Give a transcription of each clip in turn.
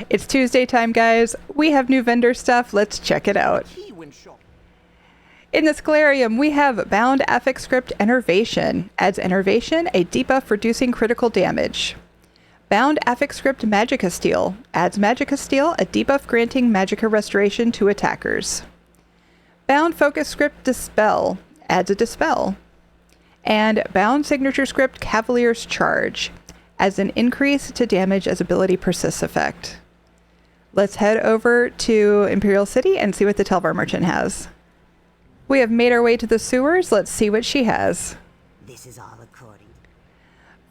It's Tuesday time, guys. We have new vendor stuff. Let's check it out. In the Scholarium, we have Bound Affix Script Enervation. Adds Enervation, a debuff reducing critical damage. Bound Affix Script Magicka Steel. Adds Magicka Steel, a debuff granting Magicka Restoration to attackers. Bound Focus Script Dispel. Adds a Dispel. And Bound Signature Script Cavalier's Charge. Adds an increase to damage as ability persists effect. Let's head over to Imperial City and see what the Telvar Merchant has. We have made our way to the sewers. Let's see what she has. This is all according.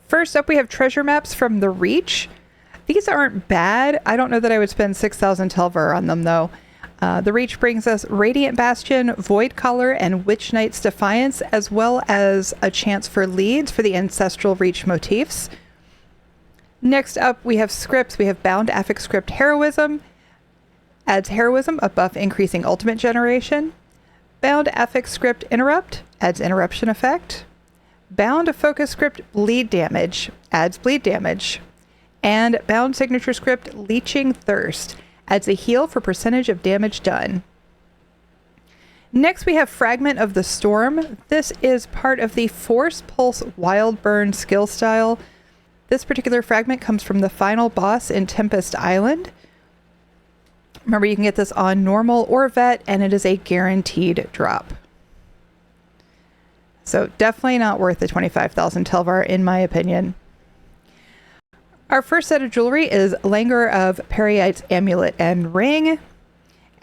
First up, we have treasure maps from the Reach. These aren't bad. I don't know that I would spend 6,000 Telvar on them, though. The Reach brings us Radiant Bastion, Void Collar, and Witch Knight's Defiance, as well as a chance for leads for the Ancestral Reach motifs. Next up, we have scripts. We have Bound Affix Script Heroism. Adds Heroism, a buff increasing ultimate generation. Bound Affix Script Interrupt. Adds Interruption effect. Bound Focus Script Bleed Damage. Adds Bleed Damage. And Bound Signature Script Leeching Thirst. Adds a heal for percentage of damage done. Next, we have Fragment of the Storm. This is part of the Force Pulse Wild Burn skill style. This particular fragment comes from the final boss in Tempest Island. Remember, you can get this on normal or vet, and it is a guaranteed drop. So definitely not worth the 25,000 Telvar, in my opinion. Our first set of jewelry is Languor of Periite's Amulet and Ring.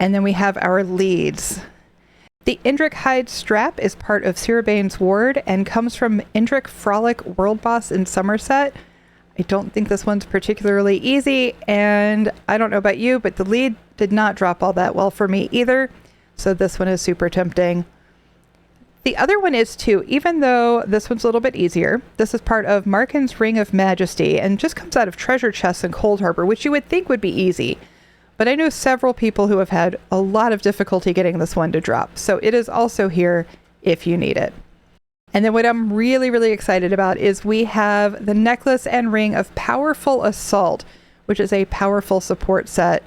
And then we have our leads. The Indrik Hide Strap is part of Cirabane's Ward and comes from Indrik Frolic World Boss in Somerset. I don't think this one's particularly easy, and I don't know about you, but the lead did not drop all that well for me either, so this one is super tempting. The other one is too, even though this one's a little bit easier. This is part of Markin's Ring of Majesty and just comes out of treasure chests in Cold Harbor, which you would think would be easy. But I know several people who have had a lot of difficulty getting this one to drop, so it is also here if you need it. And then what I'm really, really excited about is we have the Necklace and Ring of Powerful Assault, which is a powerful support set.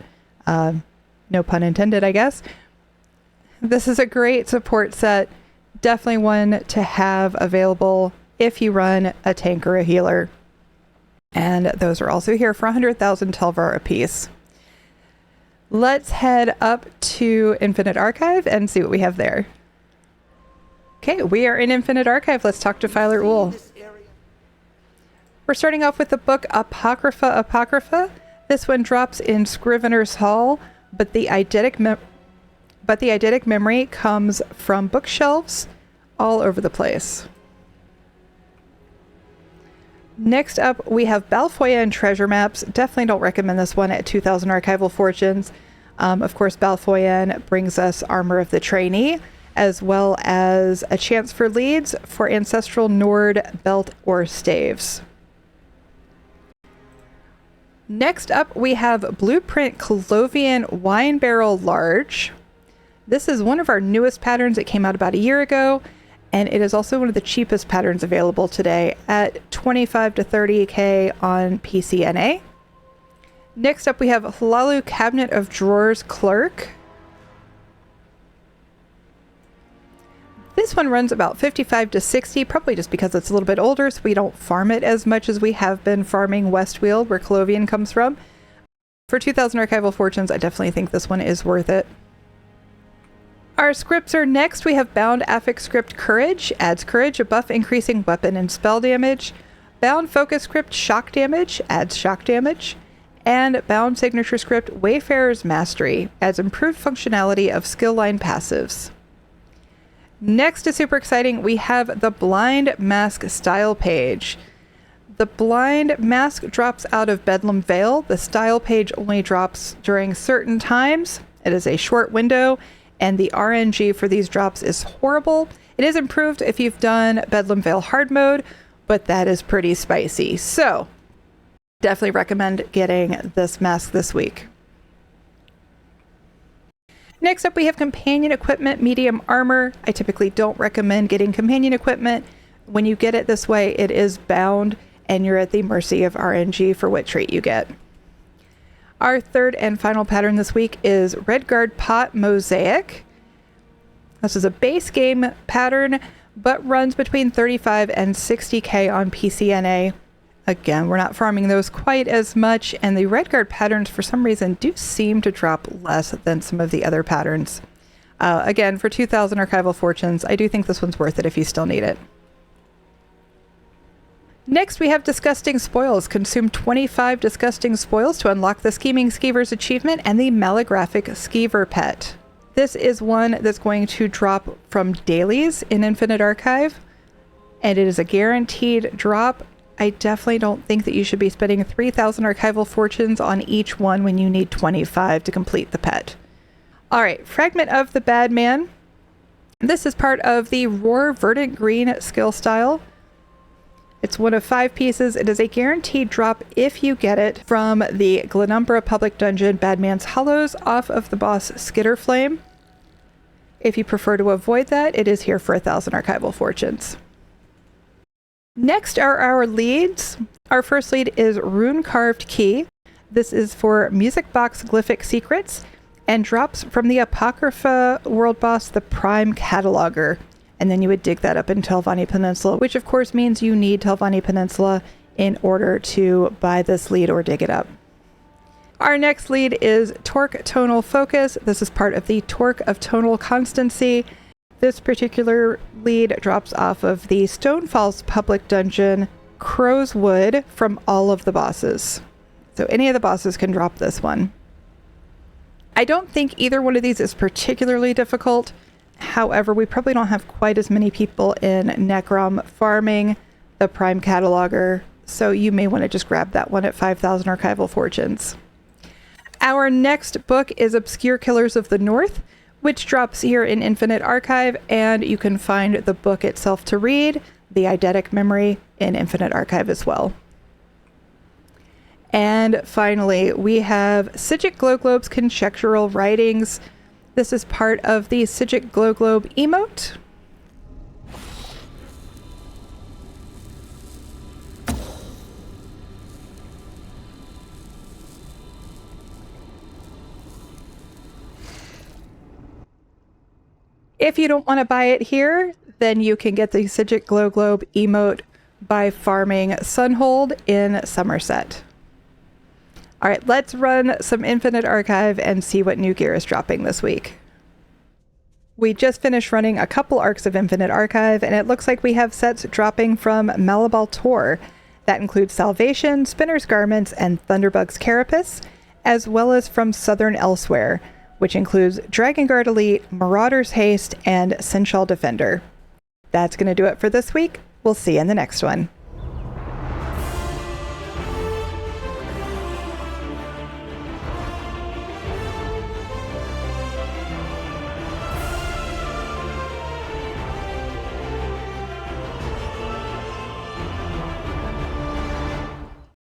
No pun intended, I guess. This is a great support set. Definitely one to have available if you run a tank or a healer. And those are also here for 100,000 Telvar apiece. Let's head up to Infinite Archive and see what we have there. Okay, we are in Infinite Archive. Let's talk to Filer Ull. We're starting off with the book Apocrypha. This one drops in Scrivener's Hall, but the eidetic memory comes from bookshelves all over the place. Next up, we have Balfoya and Treasure Maps. Definitely don't recommend this one at 2,000 Archival Fortunes. Of course, Balfoyan brings us Armor of the Trainee, as well as a chance for leads for Ancestral Nord, Belt, or Staves. Next up, we have Blueprint Colovian Wine Barrel Large. This is one of our newest patterns. It came out about a year ago, and it is also one of the cheapest patterns available today at 25 to 30k on PCNA. Next up, we have Hlaalu Cabinet of Drawers Clerk. This one runs about 55 to 60, probably just because it's a little bit older, so we don't farm it as much as we have been farming Westweald, where Colovian comes from. For 2,000 Archival Fortunes, I definitely think this one is worth it. Our scripts are next. We have Bound Affix Script Courage. Adds Courage, a buff increasing weapon and spell damage. Bound Focus Script Shock Damage. Adds shock damage. And Bound Signature Script Wayfarer's Mastery. Adds improved functionality of skill line passives. Next is super exciting. We have the Blind Mask style page. The Blind Mask drops out of Bedlam Vale. The style page only drops during certain times. It is a short window, and the RNG for these drops is horrible. It is improved if you've done Bedlam Vale hard mode, but that is pretty spicy. So definitely recommend getting this mask this week. Next up, we have Companion Equipment Medium Armor. I typically don't recommend getting companion equipment. When you get it this way, it is bound, and you're at the mercy of RNG for what trait you get. Our third and final pattern this week is Redguard Pot Mosaic. This is a base game pattern, but runs between 35 and 60k on PCNA. Again, we're not farming those quite as much, and the Redguard patterns for some reason do seem to drop less than some of the other patterns. Again, for 2,000 archival fortunes, I do think this one's worth it if you still need it. Next, we have Disgusting Spoils. Consume 25 Disgusting Spoils to unlock the Scheming Skeever's achievement and the Malographic Skeever pet. This is one that's going to drop from dailies in Infinite Archive, and it is a guaranteed drop. I definitely don't think that you should be spending 3,000 archival fortunes on each one when you need 25 to complete the pet. All right, Fragment of the Bad Man. This is part of the Roar Verdant Green skill style. It's one of 5 pieces. It is a guaranteed drop if you get it from the Glenumbra Public Dungeon Badman's Hollows off of the boss Skitterflame. If you prefer to avoid that, it is here for 1,000 archival fortunes. Next are our leads. Our first lead is Rune Carved Key. This is for Music Box Glyphic Secrets and drops from the Apocrypha world boss, the Prime Cataloger. And then you would dig that up in Telvanni Peninsula, which of course means you need Telvanni Peninsula in order to buy this lead or dig it up. Our next lead is Torque Tonal Focus. This is part of the Torque of Tonal Constancy. This particular lead drops off of the Stonefalls Public Dungeon Crow's Wood from all of the bosses. So any of the bosses can drop this one. I don't think either one of these is particularly difficult. However, we probably don't have quite as many people in Necrom farming the Prime Cataloger, so you may want to just grab that one at 5,000 archival fortunes. Our next book is Obscure Killers of the North, which drops here in Infinite Archive, and you can find the book itself to read, the eidetic memory, in Infinite Archive as well. And finally, we have Psijic Glowglobe's Conjectural Writings. This is part of the Psijic Glowglobe emote. If you don't want to buy it here, then you can get the Psijic Glowglobe emote by farming Sunhold in Somerset. All right, let's run some Infinite Archive and see what new gear is dropping this week. We just finished running a couple arcs of Infinite Archive, and it looks like we have sets dropping from Malabal Tor. That includes Salvation, Spinner's Garments, and Thunderbug's Carapace, as well as from Southern Elsewhere, which includes Dragon Guard Elite, Marauder's Haste, and Sinshal Defender. That's going to do it for this week. We'll see you in the next one.